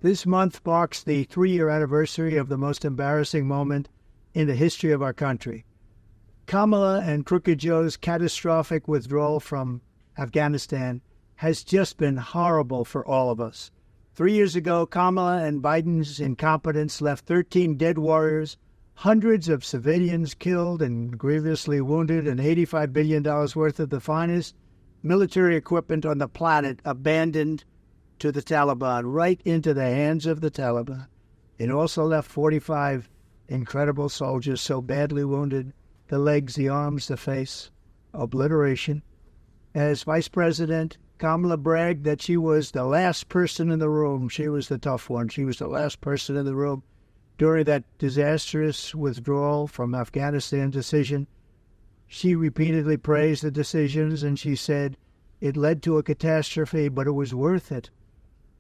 This month marks the 3-year anniversary of the most embarrassing moment in the history of our country. Kamala and Crooked Joe's catastrophic withdrawal from Afghanistan has just been horrible for all of us. 3 years ago, Kamala and Biden's incompetence left 13 dead warriors, hundreds of civilians killed and grievously wounded, and $85 billion worth of the finest military equipment on the planet abandoned to the Taliban, right into the hands of the Taliban. It also left 45 incredible soldiers so badly wounded, the legs, the arms, the face, obliteration. As Vice President, Kamala bragged that she was the last person in the room. She was the tough one. She was the last person in the room during that disastrous withdrawal from Afghanistan decision. She repeatedly praised the decisions, and she said it led to a catastrophe, but it was worth it.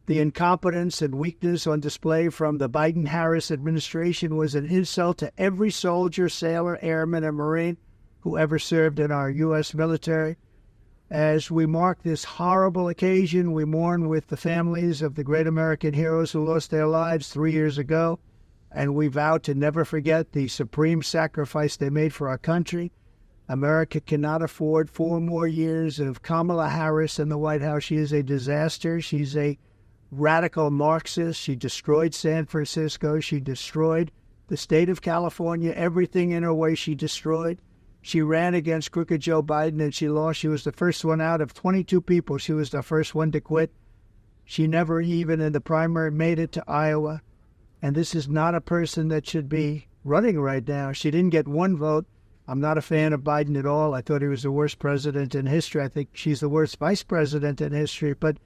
The incompetence and weakness on display from the Biden-Harris administration was an insult to every soldier, sailor, airman, and Marine who ever served in our U.S. military. As we mark this horrible occasion, we mourn with the families of the great American heroes who lost their lives 3 years ago, and we vow to never forget the supreme sacrifice they made for our country. America cannot afford 4 more years of Kamala Harris in the White House. She is a disaster. She's a radical Marxist. She destroyed San Francisco. She destroyed the state of California. Everything in her way she destroyed. She ran against Crooked Joe Biden and she lost. She was the first one out of 22 people. She was the first one to quit. She never even in the primary made it to Iowa. And this is not a person that should be running right now. She didn't get 1 vote. I'm not a fan of Biden at all. I thought he was the worst president in history. I think she's the worst vice president in history. But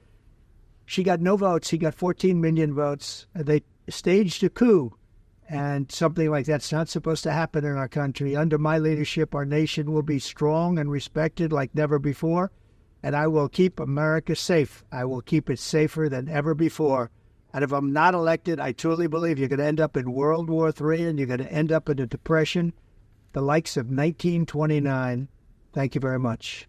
she got no votes. He got 14 million votes. They staged a coup. And something like that's not supposed to happen in our country. Under my leadership, our nation will be strong and respected like never before. And I will keep America safe. I will keep it safer than ever before. And if I'm not elected, I truly believe you're going to end up in World War III and you're going to end up in a depression, the likes of 1929. Thank you very much.